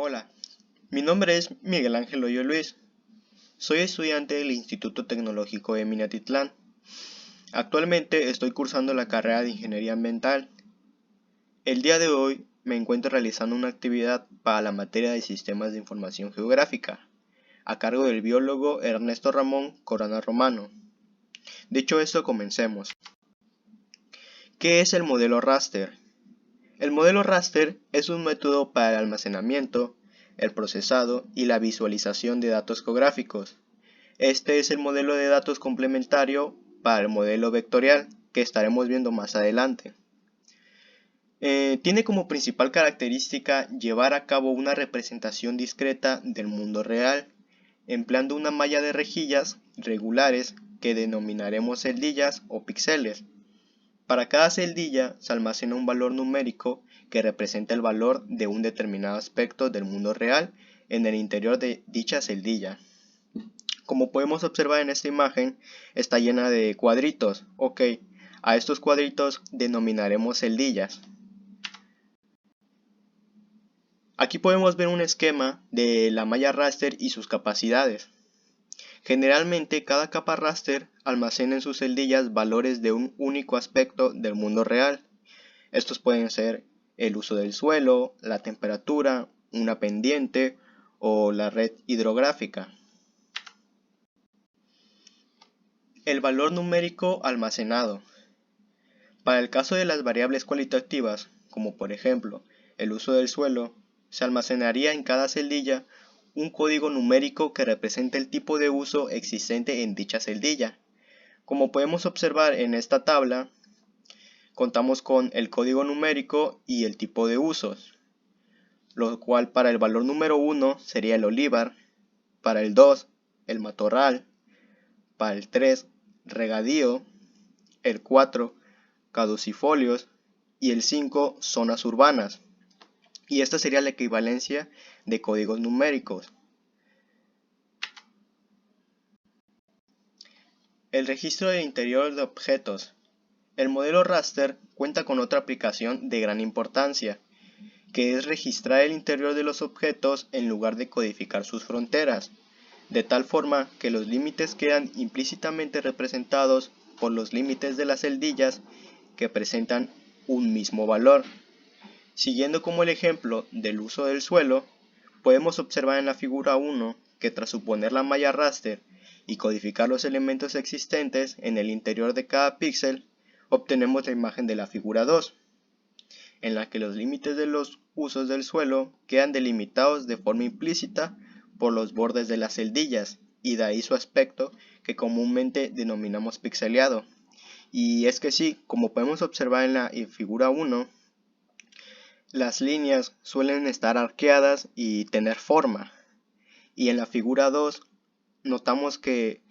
Hola, mi nombre es Miguel Ángel Hoyo Luis. Soy estudiante del Instituto Tecnológico de Minatitlán. Actualmente estoy cursando la carrera de Ingeniería Ambiental. El día de hoy me encuentro realizando una actividad para la materia de Sistemas de Información Geográfica, a cargo del biólogo Ernesto Ramón Corona Romano. Dicho esto, comencemos. ¿Qué es el modelo raster? El modelo raster es un método para el almacenamiento, el procesado y la visualización de datos geográficos. Este es el modelo de datos complementario para el modelo vectorial que estaremos viendo más adelante. Tiene como principal característica llevar a cabo una representación discreta del mundo real, empleando una malla de rejillas regulares que denominaremos celdillas o píxeles. Para cada celdilla se almacena un valor numérico que representa el valor de un determinado aspecto del mundo real en el interior de dicha celdilla. Como podemos observar en esta imagen, está llena de cuadritos. A estos cuadritos denominaremos celdillas. Aquí podemos ver un esquema de la malla raster y sus capacidades. Generalmente cada capa raster almacena en sus celdillas valores de un único aspecto del mundo real. Estos pueden ser el uso del suelo, la temperatura, una pendiente o la red hidrográfica. El valor numérico almacenado. Para el caso de las variables cualitativas, como por ejemplo el uso del suelo, se almacenaría en cada celdilla un código numérico que representa el tipo de uso existente en dicha celdilla. Como podemos observar en esta tabla, contamos con el código numérico y el tipo de usos, lo cual para el valor número 1 sería el olivar, para el 2 el matorral, para el 3 regadío, el 4 caducifolios y el 5 zonas urbanas. Y esta sería la equivalencia de códigos numéricos. El registro del interior de objetos. El modelo raster cuenta con otra aplicación de gran importancia, que es registrar el interior de los objetos en lugar de codificar sus fronteras, de tal forma que los límites quedan implícitamente representados por los límites de las celdillas que presentan un mismo valor. Siguiendo como el ejemplo del uso del suelo, podemos observar en la figura 1 que tras suponer la malla raster y codificar los elementos existentes en el interior de cada píxel, obtenemos la imagen de la figura 2, en la que los límites de los usos del suelo quedan delimitados de forma implícita por los bordes de las celdillas, y de ahí su aspecto que comúnmente denominamos pixeleado. Y es que sí, como podemos observar en la figura 1, las líneas suelen estar arqueadas y tener forma, y en la figura 2 notamos que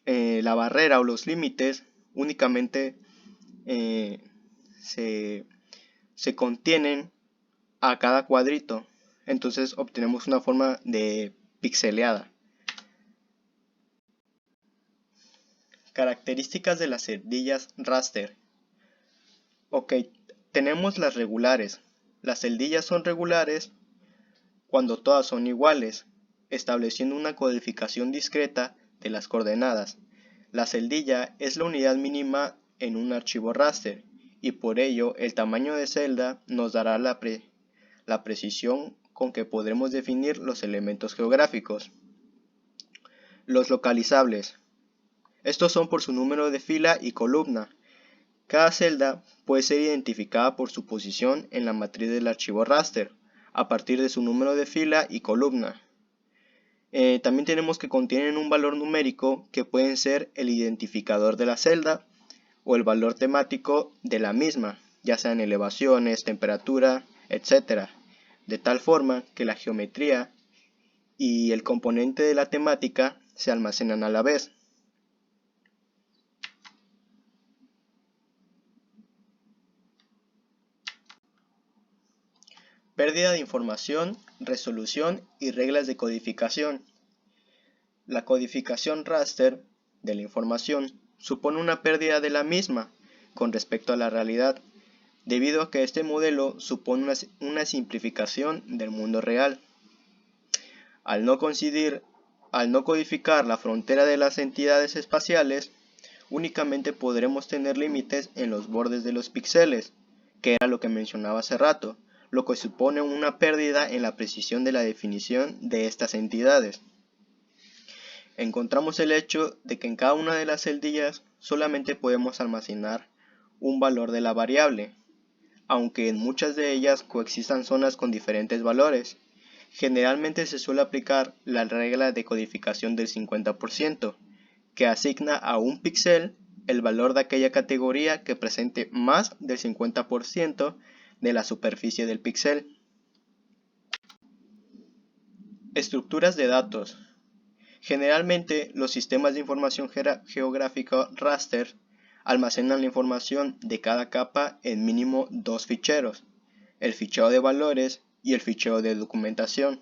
la barrera o los límites únicamente se contienen a cada cuadrito, entonces obtenemos una forma de pixeleada. Características de las celdillas raster. Tenemos las regulares. Las celdillas son regulares cuando todas son iguales, estableciendo una codificación discreta de las coordenadas. La celdilla es la unidad mínima en un archivo raster y por ello el tamaño de celda nos dará la precisión con que podremos definir los elementos geográficos. Los localizables. Estos son por su número de fila y columna. Cada celda puede ser identificada por su posición en la matriz del archivo raster, a partir de su número de fila y columna. También tenemos que contienen un valor numérico que pueden ser el identificador de la celda o el valor temático de la misma, ya sean elevaciones, temperatura, etc. De tal forma que la geometría y el componente de la temática se almacenan a la vez. Pérdida de información, resolución y reglas de codificación. La codificación raster de la información supone una pérdida de la misma con respecto a la realidad, debido a que este modelo supone una simplificación del mundo real. Al no codificar la frontera de las entidades espaciales, únicamente podremos tener límites en los bordes de los píxeles, que era lo que mencionaba hace rato, lo que supone una pérdida en la precisión de la definición de estas entidades. Encontramos el hecho de que en cada una de las celdillas solamente podemos almacenar un valor de la variable, aunque en muchas de ellas coexistan zonas con diferentes valores. Generalmente se suele aplicar la regla de codificación del 50%, que asigna a un píxel el valor de aquella categoría que presente más del 50% de la superficie del píxel. Estructuras de datos. Generalmente, los sistemas de información geográfica raster almacenan la información de cada capa en mínimo dos ficheros, el fichero de valores y el fichero de documentación.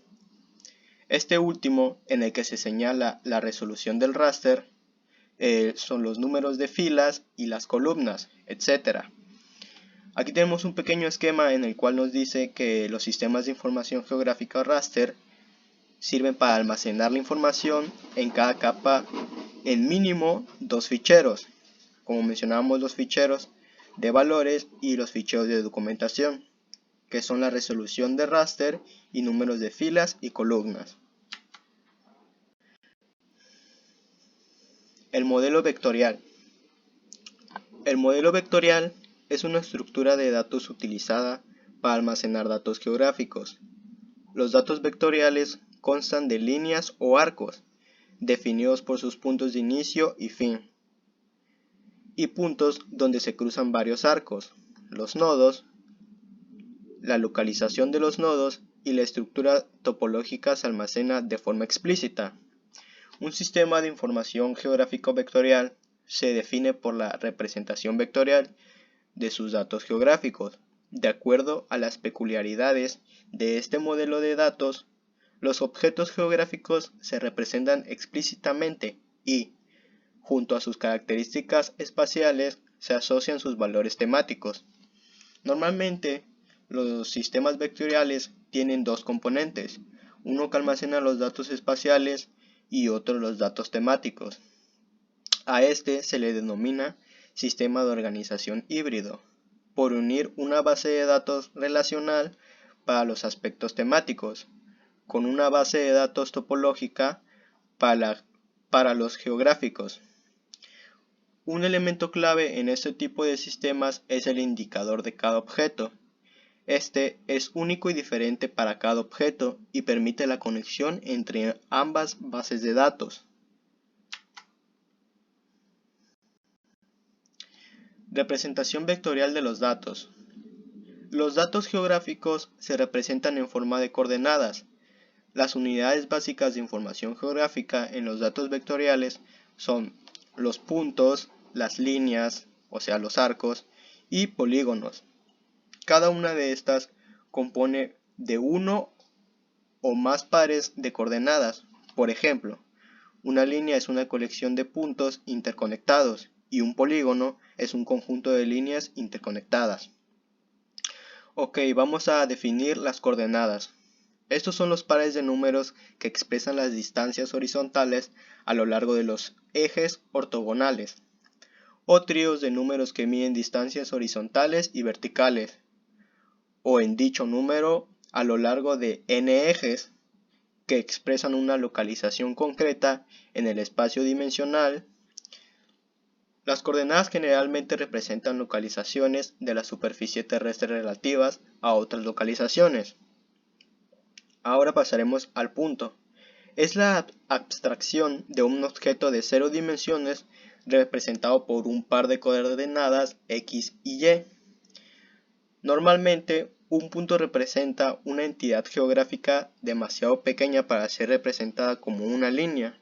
Este último, en el que se señala la resolución del raster, son los números de filas y las columnas, etc. Aquí tenemos un pequeño esquema en el cual nos dice que los sistemas de información geográfica raster sirven para almacenar la información en cada capa en mínimo dos ficheros, como mencionábamos, los ficheros de valores y los ficheros de documentación, que son la resolución de raster y números de filas y columnas. El modelo vectorial. El modelo vectorial es una estructura de datos utilizada para almacenar datos geográficos. Los datos vectoriales constan de líneas o arcos, definidos por sus puntos de inicio y fin, y puntos donde se cruzan varios arcos, los nodos, la localización de los nodos y la estructura topológica se almacena de forma explícita. Un sistema de información geográfico vectorial se define por la representación vectorial de sus datos geográficos. De acuerdo a las peculiaridades de este modelo de datos, los objetos geográficos se representan explícitamente y, junto a sus características espaciales, se asocian sus valores temáticos. Normalmente, los sistemas vectoriales tienen dos componentes, uno que almacena los datos espaciales y otro los datos temáticos. A este se le denomina sistema de organización híbrido, por unir una base de datos relacional para los aspectos temáticos, con una base de datos topológica para los geográficos. Un elemento clave en este tipo de sistemas es el indicador de cada objeto. Este es único y diferente para cada objeto y permite la conexión entre ambas bases de datos. Representación vectorial de los datos. Los datos geográficos se representan en forma de coordenadas. Las unidades básicas de información geográfica en los datos vectoriales son los puntos, las líneas, o sea los arcos, y polígonos. Cada una de estas compone de uno o más pares de coordenadas. Por ejemplo, una línea es una colección de puntos interconectados y un polígono es un conjunto de líneas interconectadas. Ok, vamos a definir las coordenadas. Estos son los pares de números que expresan las distancias horizontales a lo largo de los ejes ortogonales, o tríos de números que miden distancias horizontales y verticales, o en dicho número a lo largo de n ejes que expresan una localización concreta en el espacio dimensional. Las coordenadas generalmente representan localizaciones de la superficie terrestre relativas a otras localizaciones. Ahora pasaremos al punto. Es la abstracción de un objeto de 0 dimensiones representado por un par de coordenadas x y y. Normalmente, un punto representa una entidad geográfica demasiado pequeña para ser representada como una línea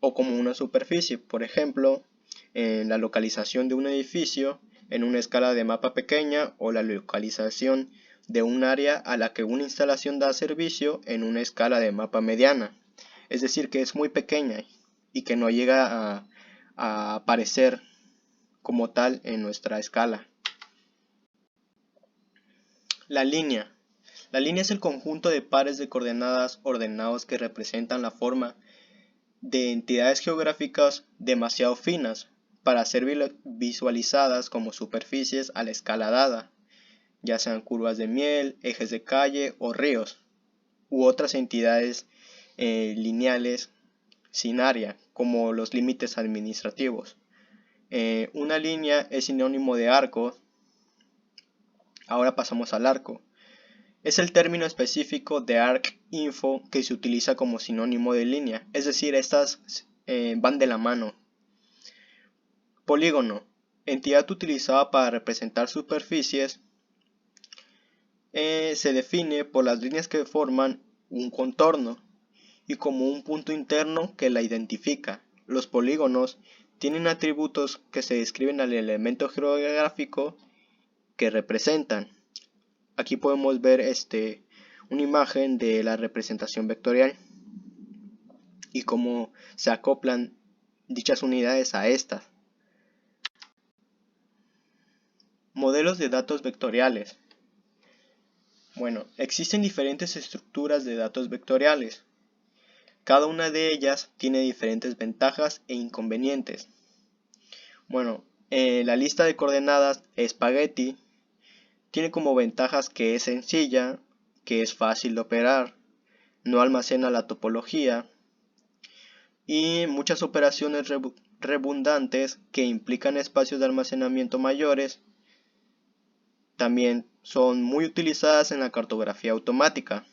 o como una superficie. Por ejemplo, en la localización de un edificio en una escala de mapa pequeña o la localización de un área a la que una instalación da servicio en una escala de mapa mediana. Es decir, que es muy pequeña y que no llega a aparecer como tal en nuestra escala. La línea. La línea es el conjunto de pares de coordenadas ordenados que representan la forma de entidades geográficas demasiado finas para ser visualizadas como superficies a la escala dada, ya sean curvas de miel, ejes de calle o ríos, u otras entidades lineales sin área, como los límites administrativos. Una línea es sinónimo de arco. Ahora pasamos al arco. Es el término específico de arc-info que se utiliza como sinónimo de línea, es decir, estas van de la mano. Polígono, entidad utilizada para representar superficies, se define por las líneas que forman un contorno y como un punto interno que la identifica. Los polígonos tienen atributos que se describen al elemento geográfico que representan. Aquí podemos ver una imagen de la representación vectorial y cómo se acoplan dichas unidades a estas. Modelos de datos vectoriales. Bueno, existen diferentes estructuras de datos vectoriales. Cada una de ellas tiene diferentes ventajas e inconvenientes. Bueno, la lista de coordenadas espagueti tiene como ventajas que es sencilla, que es fácil de operar, no almacena la topología y muchas operaciones redundantes que implican espacios de almacenamiento mayores. También son muy utilizadas en la cartografía automática.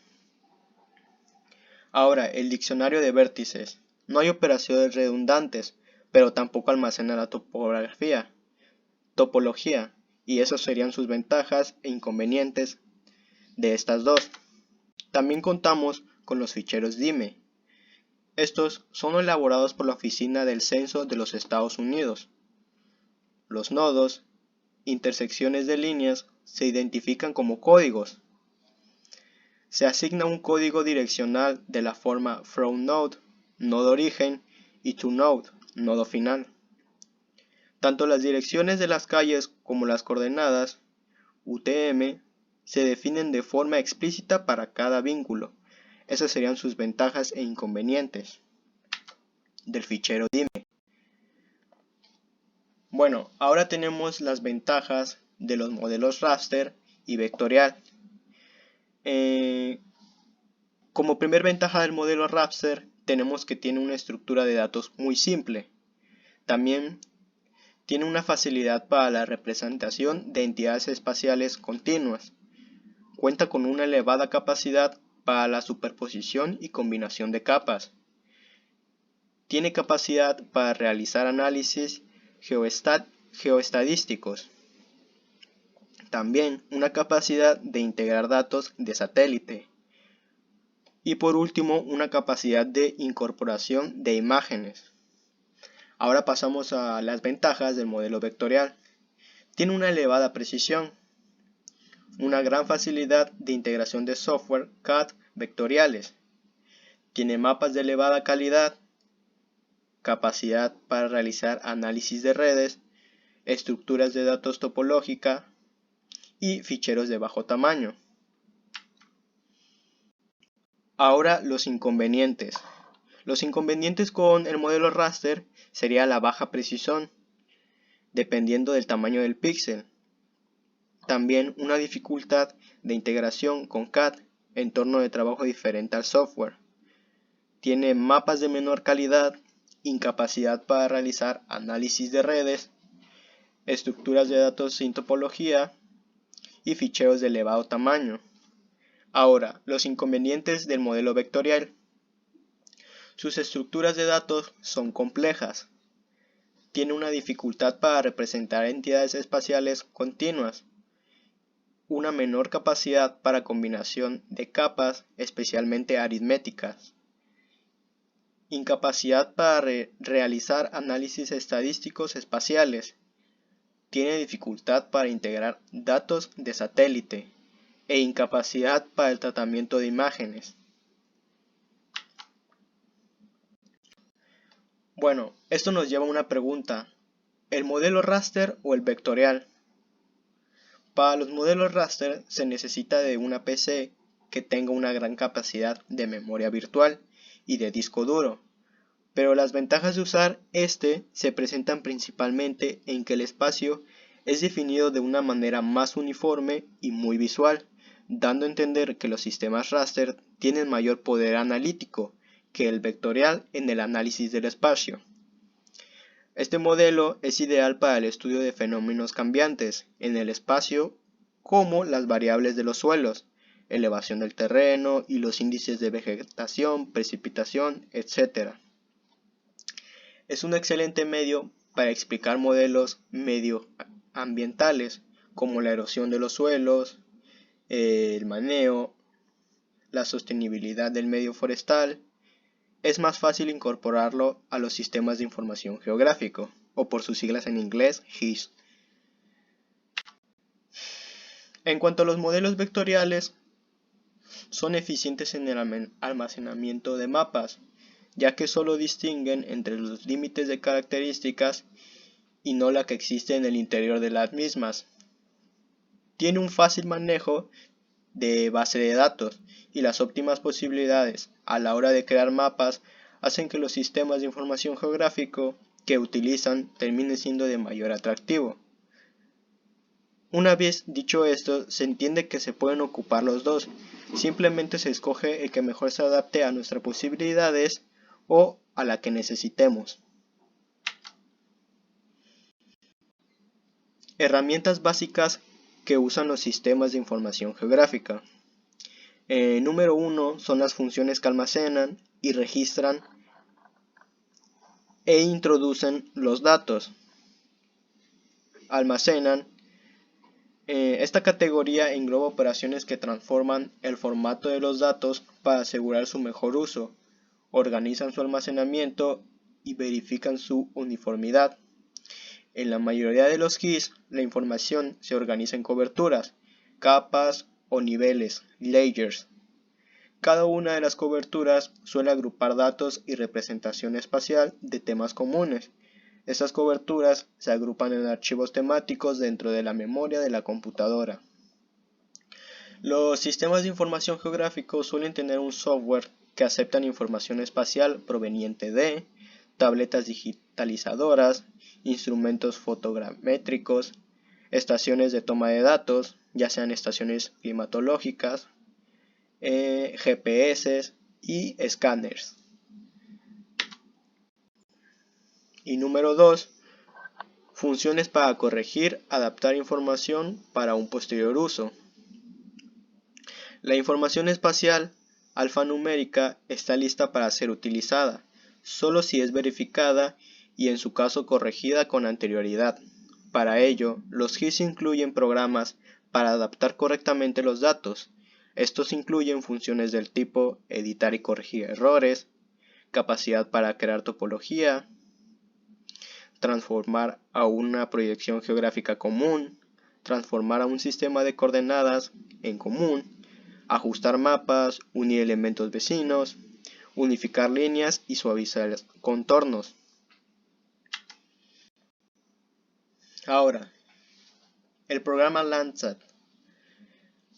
Ahora, el diccionario de vértices. No hay operaciones redundantes, pero tampoco almacena la topología, y esas serían sus ventajas e inconvenientes de estas dos. También contamos con los ficheros DIME. Estos son elaborados por la Oficina del Censo de los Estados Unidos. Los nodos, intersecciones de líneas, se identifican como códigos. Se asigna un código direccional de la forma from node, nodo origen, y to node, nodo final. Tanto las direcciones de las calles como las coordenadas, UTM, se definen de forma explícita para cada vínculo. Esas serían sus ventajas e inconvenientes del fichero DIME. Bueno, ahora tenemos las ventajas de los modelos raster y vectorial. Como primer ventaja del modelo raster, tenemos que tiene una estructura de datos muy simple. También tiene una facilidad para la representación de entidades espaciales continuas. Cuenta con una elevada capacidad para la superposición y combinación de capas. Tiene capacidad para realizar análisis geoestadísticos. También una capacidad de integrar datos de satélite. Y por último, una capacidad de incorporación de imágenes. Ahora pasamos a las ventajas del modelo vectorial. Tiene una elevada precisión, una gran facilidad de integración de software CAD vectoriales, tiene mapas de elevada calidad, capacidad para realizar análisis de redes, estructuras de datos topológica y ficheros de bajo tamaño. Ahora los inconvenientes. Los inconvenientes con el modelo raster sería la baja precisión, dependiendo del tamaño del píxel. También una dificultad de integración con CAD, entorno de trabajo diferente al software. Tiene mapas de menor calidad, incapacidad para realizar análisis de redes, estructuras de datos sin topología y ficheros de elevado tamaño. Ahora, los inconvenientes del modelo vectorial. Sus estructuras de datos son complejas. Tiene una dificultad para representar entidades espaciales continuas. Una menor capacidad para combinación de capas, especialmente aritméticas. Incapacidad para realizar análisis estadísticos espaciales. Tiene dificultad para integrar datos de satélite e incapacidad para el tratamiento de imágenes. Bueno, esto nos lleva a una pregunta: ¿el modelo raster o el vectorial? Para los modelos raster se necesita de una PC que tenga una gran capacidad de memoria virtual y de disco duro, pero las ventajas de usar este se presentan principalmente en que el espacio es definido de una manera más uniforme y muy visual, dando a entender que los sistemas raster tienen mayor poder analítico que el vectorial en el análisis del espacio. Este modelo es ideal para el estudio de fenómenos cambiantes en el espacio como las variables de los suelos, elevación del terreno y los índices de vegetación, precipitación, etc. Es un excelente medio para explicar modelos medioambientales como la erosión de los suelos, el manejo, la sostenibilidad del medio forestal. Es más fácil incorporarlo a los sistemas de información geográfico, o por sus siglas en inglés, GIS. En cuanto a los modelos vectoriales, son eficientes en el almacenamiento de mapas, ya que solo distinguen entre los límites de características y no la que existe en el interior de las mismas. Tiene un fácil manejo de base de datos y las óptimas posibilidades a la hora de crear mapas hacen que los sistemas de información geográfico que utilizan terminen siendo de mayor atractivo. Una vez dicho esto, se entiende que se pueden ocupar los dos, simplemente se escoge el que mejor se adapte a nuestras posibilidades o a la que necesitemos. Herramientas básicas que usan los sistemas de información geográfica. Número 1 son las funciones que almacenan y registran e introducen los datos. Almacenan. Esta categoría engloba operaciones que transforman el formato de los datos para asegurar su mejor uso, organizan su almacenamiento y verifican su uniformidad. En la mayoría de los GIS, la información se organiza en coberturas, capas o niveles, layers. Cada una de las coberturas suele agrupar datos y representación espacial de temas comunes. Estas coberturas se agrupan en archivos temáticos dentro de la memoria de la computadora. Los sistemas de información geográfico suelen tener un software que aceptan información espacial proveniente de tabletas digitalizadoras, instrumentos fotogramétricos, estaciones de toma de datos, ya sean estaciones climatológicas, GPS y escáneres. Y número 2, funciones para corregir, adaptar información para un posterior uso. La información espacial alfanumérica está lista para ser utilizada, solo si es verificada y en su caso corregida con anterioridad. Para ello, los GIS incluyen programas para adaptar correctamente los datos. Estos incluyen funciones del tipo editar y corregir errores, capacidad para crear topología, transformar a una proyección geográfica común, transformar a un sistema de coordenadas en común, ajustar mapas, unir elementos vecinos, unificar líneas y suavizar contornos. Ahora, el programa Landsat.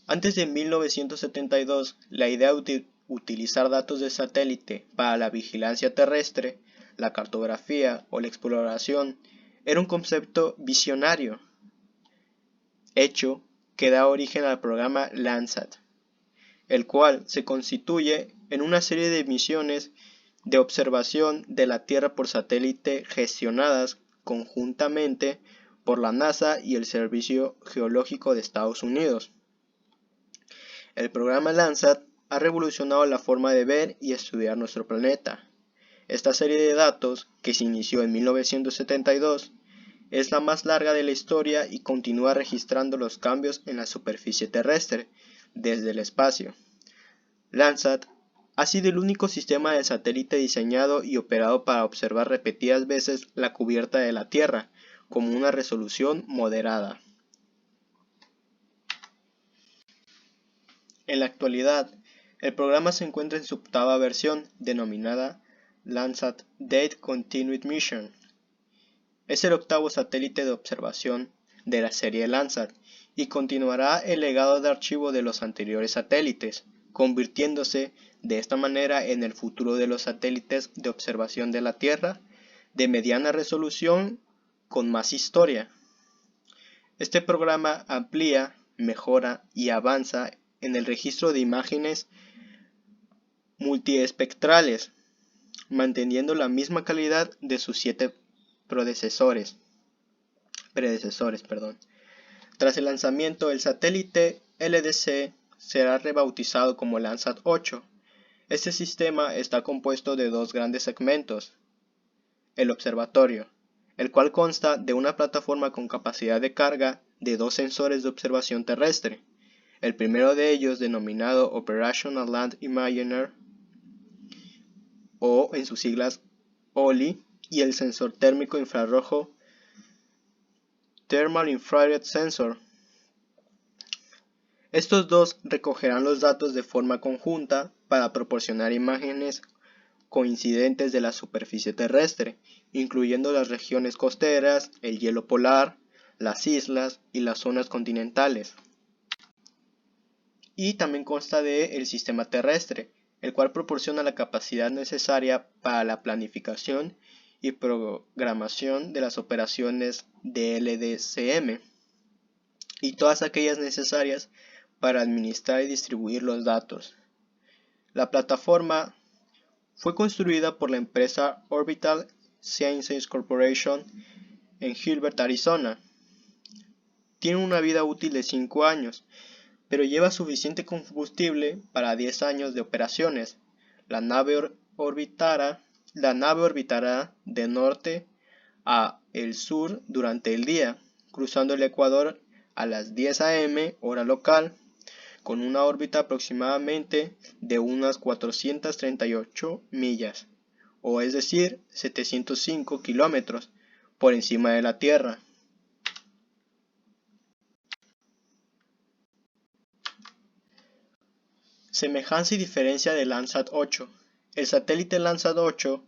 Antes de 1972, la idea de utilizar datos de satélite para la vigilancia terrestre, la cartografía o la exploración era un concepto visionario, hecho que da origen al programa Landsat, el cual se constituye en una serie de misiones de observación de la Tierra por satélite gestionadas conjuntamente por la NASA y el Servicio Geológico de Estados Unidos. El programa Landsat ha revolucionado la forma de ver y estudiar nuestro planeta. Esta serie de datos, que se inició en 1972, es la más larga de la historia y continúa registrando los cambios en la superficie terrestre desde el espacio. Landsat ha sido el único sistema de satélite diseñado y operado para observar repetidas veces la cubierta de la Tierra con una resolución moderada. En la actualidad, el programa se encuentra en su octava versión, denominada Landsat Date Continued Mission. Es el octavo satélite de observación de la serie Landsat y continuará el legado de archivo de los anteriores satélites, convirtiéndose de esta manera en el futuro de los satélites de observación de la Tierra de mediana resolución con más historia. Este programa amplía, mejora y avanza en el registro de imágenes multiespectrales, manteniendo la misma calidad de sus 7 predecesores. Tras el lanzamiento, el satélite LDC será rebautizado como Landsat 8. Este sistema está compuesto de 2 grandes segmentos: el observatorio, el cual consta de una plataforma con capacidad de carga de 2 sensores de observación terrestre. El primero de ellos, denominado Operational Land Imager, o en sus siglas OLI, y el sensor térmico infrarrojo Thermal Infrared Sensor. Estos dos recogerán los datos de forma conjunta para proporcionar imágenes coincidentes de la superficie terrestre, incluyendo las regiones costeras, el hielo polar, las islas y las zonas continentales. Y también consta del sistema terrestre, el cual proporciona la capacidad necesaria para la planificación y programación de las operaciones de LDCM y todas aquellas necesarias para administrar y distribuir los datos. La plataforma fue construida por la empresa Orbital Sciences Corporation en Gilbert, Arizona. Tiene una vida útil de 5 años, pero lleva suficiente combustible para 10 años de operaciones. La nave orbitará de norte a el sur durante el día, cruzando el Ecuador a las 10 am hora local, con una órbita aproximadamente de unas 438 millas, o es decir, 705 kilómetros, por encima de la Tierra. Semejanza y diferencia de Landsat 8. El satélite Landsat 8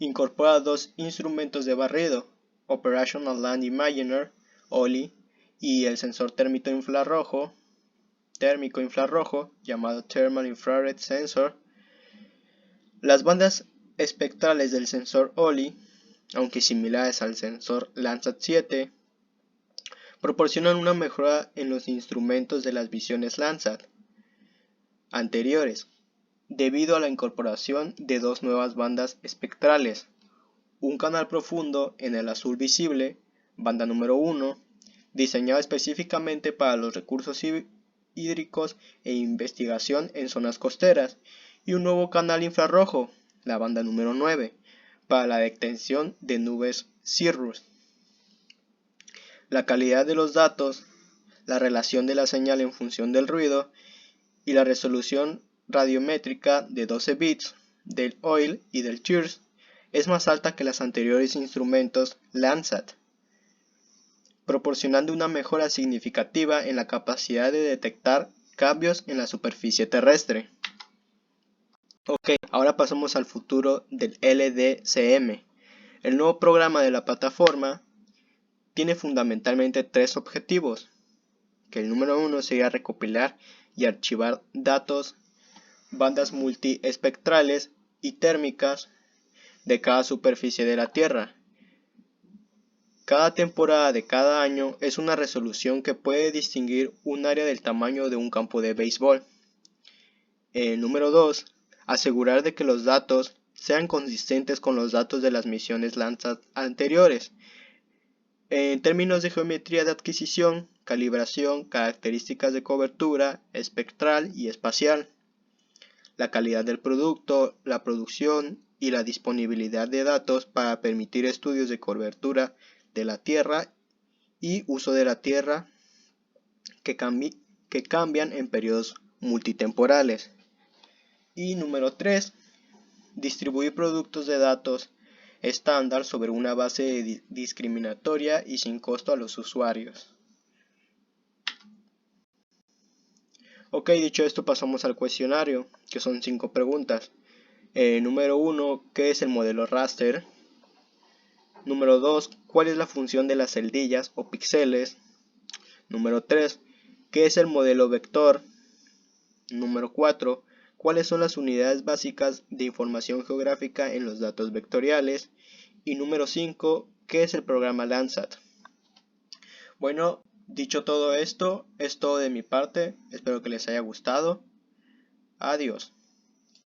incorpora 2 instrumentos de barrido, Operational Land Imager, OLI, y el sensor térmico infrarrojo, llamado Thermal Infrared Sensor. Las bandas espectrales del sensor OLI, aunque similares al sensor Landsat 7, proporcionan una mejora en los instrumentos de las visiones Landsat anteriores, debido a la incorporación de 2 nuevas bandas espectrales: un canal profundo en el azul visible, banda número 1, diseñado específicamente para los recursos hídricos e investigación en zonas costeras, y un nuevo canal infrarrojo, la banda número 9, para la detección de nubes cirrus. La calidad de los datos, la relación de la señal en función del ruido y la resolución radiométrica de 12 bits del OIL y del TIRS es más alta que los anteriores instrumentos Landsat, proporcionando una mejora significativa en la capacidad de detectar cambios en la superficie terrestre. Ok, ahora pasamos al futuro del LDCM. El nuevo programa de la plataforma tiene fundamentalmente 3 objetivos, que el número 1 sería recopilar y archivar datos, bandas multiespectrales y térmicas de cada superficie de la Tierra. Cada temporada de cada año es una resolución que puede distinguir un área del tamaño de un campo de béisbol. Número 2. Asegurar de que los datos sean consistentes con los datos de las misiones Landsat anteriores, en términos de geometría de adquisición, calibración, características de cobertura espectral y espacial, la calidad del producto, la producción y la disponibilidad de datos para permitir estudios de cobertura de la Tierra y uso de la Tierra que cambian en periodos multitemporales. Y número 3. Distribuir productos de datos estándar sobre una base discriminatoria y sin costo a los usuarios. Ok, dicho esto, pasamos al cuestionario, que son 5 preguntas. Número 1, ¿qué es el modelo raster? Número 2, ¿cuál es la función de las celdillas o píxeles? Número 3, ¿qué es el modelo vector? Número 4. ¿Cuáles son las unidades básicas de información geográfica en los datos vectoriales? Y número 5. ¿Qué es el programa Landsat? Bueno, dicho todo esto, es todo de mi parte. Espero que les haya gustado. Adiós.